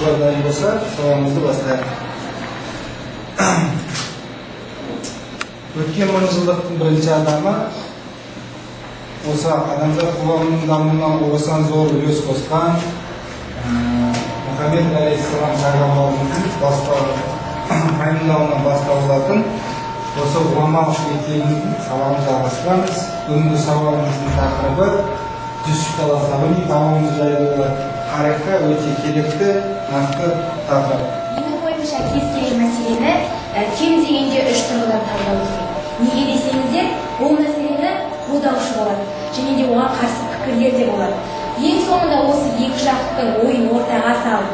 оқушылар дайын болса, сабағымызды бастайық. Өткен 10 жылдықтың бірінші адамы осы адамзат қоғамының дамуына осыған зор үлес қосқан Мұхаммед алейхиссалам пайғамбарымыздың пайымдауынан басталатын осы ғұламалық мектебіміздің сабағын жалғастырамыз. Бүгінгі сабағымыздың тақырыбы Жүсіп Баласағұни бабамыз жайлы тарихқа өте керекті нақты тақырып. Менің ойымша кез келген мәселені кем дегенде 3 тұрғыдан талдау керек. Неге десеңіздер, бұл мәселені қолдаушы болады және де оған қарсы пікірлер де болады. Ең соңында осы екі жақтың ойын ортаға салып,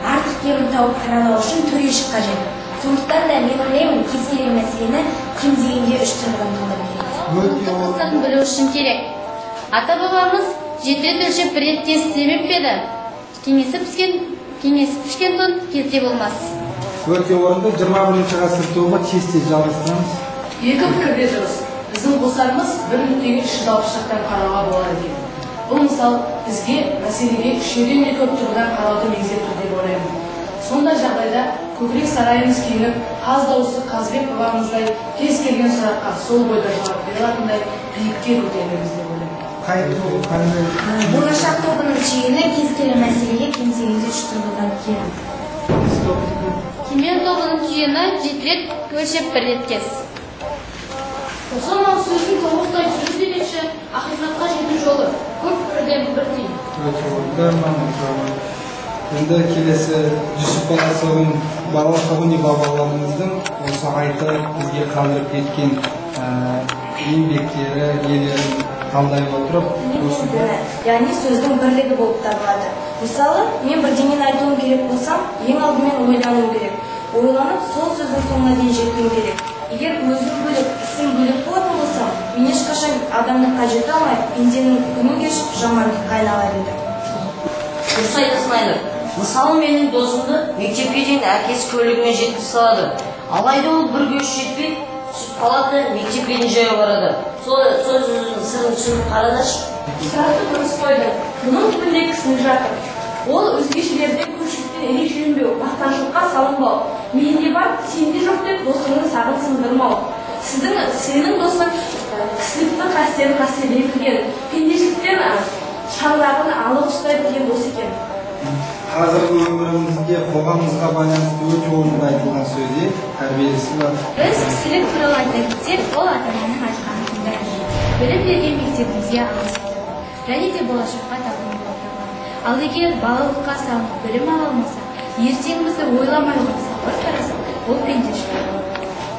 артық кемін тауып саралау үшін төреші қажет. Сондықтан да мен ойлаймын, кез келген мәселені кем дегенде 3 тұрғыдан талдау керек. Мақсатын білу үшін керек. Ата-бабамыз жеті өлшеп бір рет тес демеп еді. Кеңесіп пішкен тон келте болмас. Өте орынды 21-ші ғасыр тобы тез жалғастырамыз. Екі пікірде дұрыс. Біздің қосарымыз бір нүктеге 360 жақтан қарауға болады екен. Бұл мысал бізге мәселеге үшеуден де көп тұрғыдан қарауды меңзетті деп ойлаймын. Сондай жағдайда көкірек сарайымыз кеңіп, қаз дауысы Қазбек бабамыздай кез келген сұраққа сол бойда жауап бере алатындай биікке көтереміз деп ойлаймын. Болашақ тобының түйіні кез келген мәселеге кем дегенде 3 тұрғыдан келеді. Кемел тобының түйіні 7 рет өлшеп бір рет кес. Осыған сөздің тобықтай сөз демекші, ақиқатқа жету жолы көп пікірден бір түйін. Енді келесі Жүсіп Баласағұни бабаларымыздың осы айтып бізге қалдырып кеткен еңбектері, нелерін талдай отырып, яғни сөздің бірлігі болып табылады. Мысалы, мен бірдеңені айтуым керек болсам, ең алдымен ойлануым керек. Ойланып, сол сөздің соңына дейін жетуім керек. Егер өзім бөлек, ісім бөлек болатын болсам, мен ешқашан адамдыққа жете алмай, пенденің күнін кешіп жамандыққа айналар еді. Дұрыс айтасың Айнұр. Мысалы, менің досымды мектепке дейін әкесі көлігімен жеткізіп салады. Алайда ол бір көш жетпей, түсіп қалады, мектепке дейін жаяу барады. Сол сөздің сырын түсініп қарадашы. Сұраты дұрыс қойды. Бұның түбінде кісінің жатыр. Ол өзгешелерден көпшіліктен ерекшеленбеу, мақтаншылыққа салынбау. Менде бар, сенде жоқ деп досыңның сағын сындырмау. Сенің досың кісілікті қасиетін қастерлеген, пендешіліктен шаңырағын алып ұстай білген дос екен. Қазіргі өмірімізде қоғамымызға байланысты өте орынды айтылған сөзде тәрбиесі бар. Біз кісілік туралы айта кетсек, ол ата-ананың айтқанын тыңдаймыз. Білім берген мектебімізге алысып, және де болашаққа тағылым болып табылады. Ал егер балалыққа салынып білім ала алмаса, ертеңімізді ойламай бір қарасақ, ол пендешілік.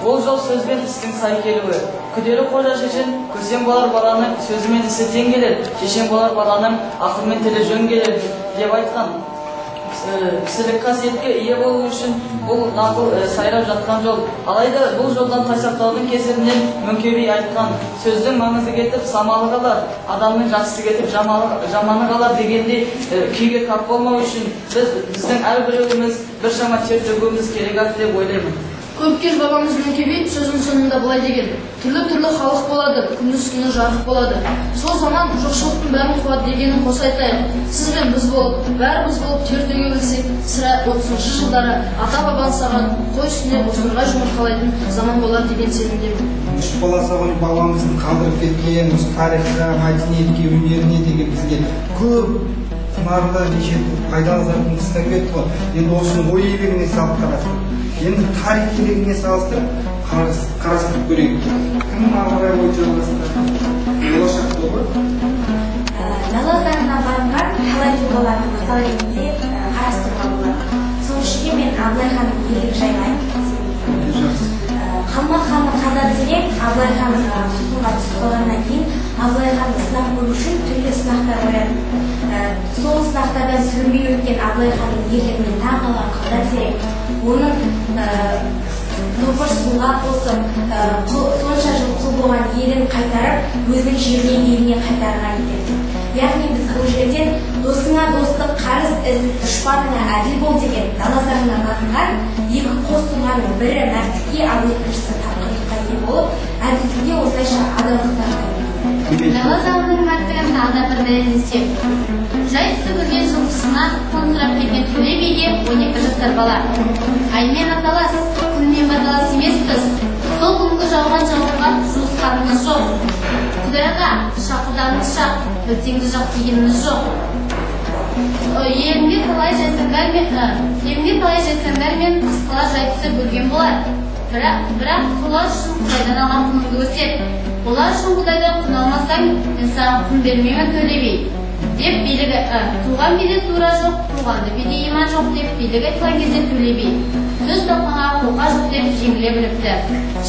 Ол жол сөз бен істің сай келуі. Күделі қожа шешен, көсем болар баланың сөзімен ісі тең келер, шешен болар баланың ақылмен тілі жөн келер деп айтқан. Кісілік қасиетке ие болу үшін бұл нақыл сайрап жатқан жол. Алайда бұл жолдан тайсақтаудың кесірінен Мөңкебей айтқан сөздің маңызы кетіп самалы қалар, адамның жақсысы кетіп жаманы қалар дегенде күйге тап болмау үшін біздің әрбіреуіміз біршама тер төгуіміз керек деп ойлаймын. Көпкеш бабамыз Мөңкебей сөзінің соңында былай деген: түрлі-түрлі халық болады, күндіз-түні жарық болады. Сол заман жоқшылықтың бәрін қуады дегенін қоса айтайық. Сіз бен біз болып, бәріміз болып тер төге білсек, сірә 30-шы жылдары ата-бабаны саған қой үстіне бозторғай жұмыртқалайтын заман болар деген сенімдемін. Жүсіп Баласағұни бабамыздың қалдырып кеткен тарихқа, мәдениетке, өнеріне деген бізге көп құнарлы неше пайдалы затын тастап кетті ғой. Енді осының ой еңбегіне салып қарастырып, енді тарих керегіне салыстырып қарастырып көрейік. Кім ары ой жалғастырады? Болашақ тобы Дала заңына барынған талай тұлғаларды мысал ретінде қарастыруға болады. Соның ішінде мен Абылай ханның ерлігі жайлы айтып кетсем. Қалмақ ханның қазасы Абылай ханның тұтқынға түсіп қалғаннан кейін Абылай ханды сынап көру үшін түрлі сынақтар қояды. Сол сынақтардан сүрінбей өткен Абылай ханның ерлігіне таң қалған қазасы оның нөпір суға қосып, сонша жыл құл болған елін қайтарып, өзінің жеріне еліне қайтарған екен. Яғни біз бұл жерден досыңа достық, қарыз іс, дұшпаныңа әділ бол деген дала заңына бағынған екі қос тұлғаның бірі мәрттікке, ал екіншісі тапқырлыққа ие болып, әділдікке осылайша адалдық танытады. Дала заңының мәртігін тағы да бір дәлелдесек. Жай сүгірген жылқысына қоңсырап келген Төле биге 12 жасар бала. Аймен аталас, күнмен баталас емеспіз. Сол күнгі жауған жауынға жуысқанымыз жоқ. Құдайға шақылданымыз шақ, өтеңді жоқ дегеніміз жоқ. Елімде талай жайсаңдар мен қысқалар жайтысы көрген болар. Бірақ солар үшін Құдайдан алған құныңды көрсет. Олар үшін Құдайдан құн алмасаң, мен саған құн бермеймін Төле би. Деп билігі, туған биде тура жоқ, туғанды биде иман жоқ деп билігі айтқан кезде Төле би сөз тапқанға қолқа жоқ деп жеңіле біліпті.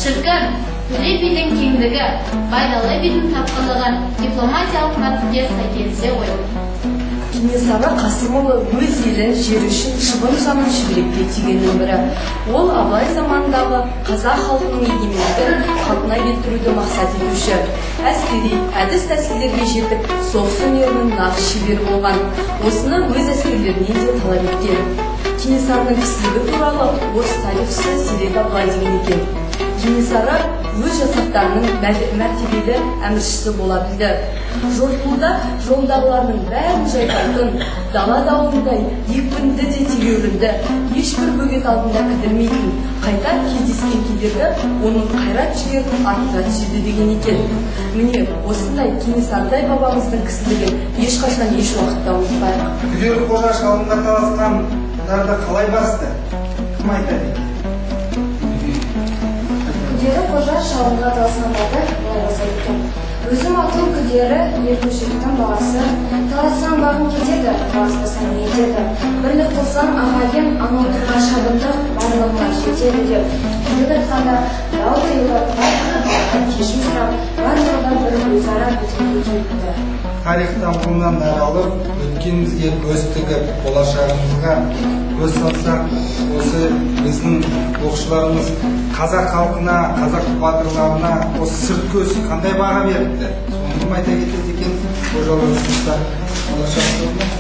Шіркін, Төле бидің кеңдігі, Байдалы бидің тапқырлығы дипломатиялық мәртебеге сай келсе ғой. Кенесары Қасымұлы өз елін жер үшін шыбын жанын шүберекке түйгеннің бірі. Ол Абылай заманындағы қазақ халқының егемендігін қалпына келтіруді мақсат етуші. Әскери әдіс-тәсілдерге жетіп, соғыс өнерінің нағыз шебері болған. Осыны өз әскерлерінен де талап еткен. Кенесарының кісілігі туралы орыс тарихшысы Серік Абылай деген екен. Кенесары өз жасақтарының мәртебелі әміршісі бола білді. Жортуылда жолдағыларының бәрін жайпайтын, дала дауылындай екпінді де тегеурінді, ешбір бөгет алдында кідірмейтін, қайта кездескен кедергі оның қайрат жігерін арттыра түседі деген екен. Міне, осындай Кенесарыдай бабамыздың кісілігін ешқашан еш уақытта ұмытпайық. Күдері қожа шалымға таласқандарды қалай басты? Кім айтады? Күдері қожа шалымға таласқандарды былай баса екен. Өзім атым Күдері, ертөшектің баласы, таласаң бағын кетеді, таласпасаң етеді. Бірлік қылсаң ағайын, анау тұрған шабындық барлығына жетеді деп. Күдері айтқанда дау тыйылып, кешім сұрап, барлығында бір өзара бітімге келді. Тарихтан қолынан даралып, өткенімізге көз тігіп, болашағымызға көз салсақ, осы біздің оқушыларымыз қазақ халқына, қазақ батырларына осы сырт көз қандай баға беріпті? Соны айта кетеді екен, қожалар сыныпта болашақ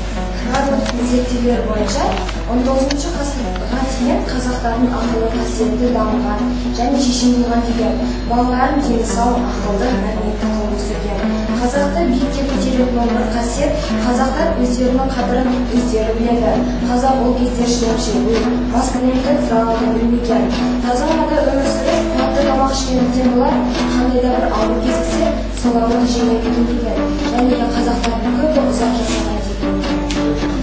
Барлық зерттеулер бойынша 19 ғасырға дейін қазақтардың ақылы қасиеті дамыған және шешен болған деген, балаларын дені сау, ақылды, мәдениетті қылып өсірген. Қазақты биікке көтеретін бір қасиет, қазақтар өздерінің қадірін өздері біледі. Қазақ ол кезде шылым-шегу, маскүнемдік залалды білмеген. Таза ауада өмір сүріп, қуатты тамақ ішкендіктен болар, қандай да бір ауру кездессе, сол ауруды жеңе білген және де қазақтардың көбі ұзақ жасаған деген.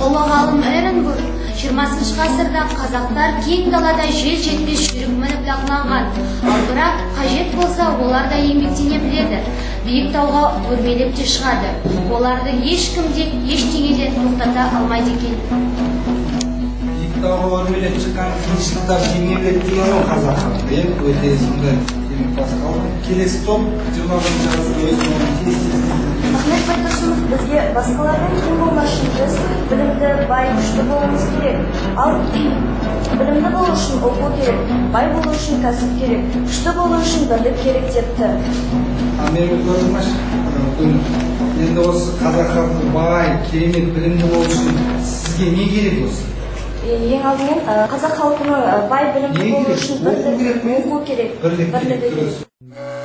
Ұлы ғалым Эренбург 20 ғасырда қазақтар кең далада жел жетпес жүйрік мініп дағдыланған. Ал бірақ қажет болса олар да еңбектене біледі. Биік тауға өрмелеп те шығады. Оларды ешкім де ештеңеден тоқтата алмайды екен. Биік тауға өрмелеп шыққан қиыншылықтар жеңе біледі деген ол қазақ халқы. Өте сондай келесі топ 21 ғасырда Ахмет Байтұрсынов бізге басқалардан кем болмас үшін біз білімді, бай, күшті болуымыз керек. Ал білімді болу үшін оқу керек, бай болу үшін кәсіп керек, күшті болу үшін бірлік керек депті. Мен көрдімаш, енді осы қазақ халқы бай, керемет білімді болу үшін сізге не керек осы? Ең алдымен қазақ халқының бай білімді болу үшін бірлік, оқу керек, бірлік керек.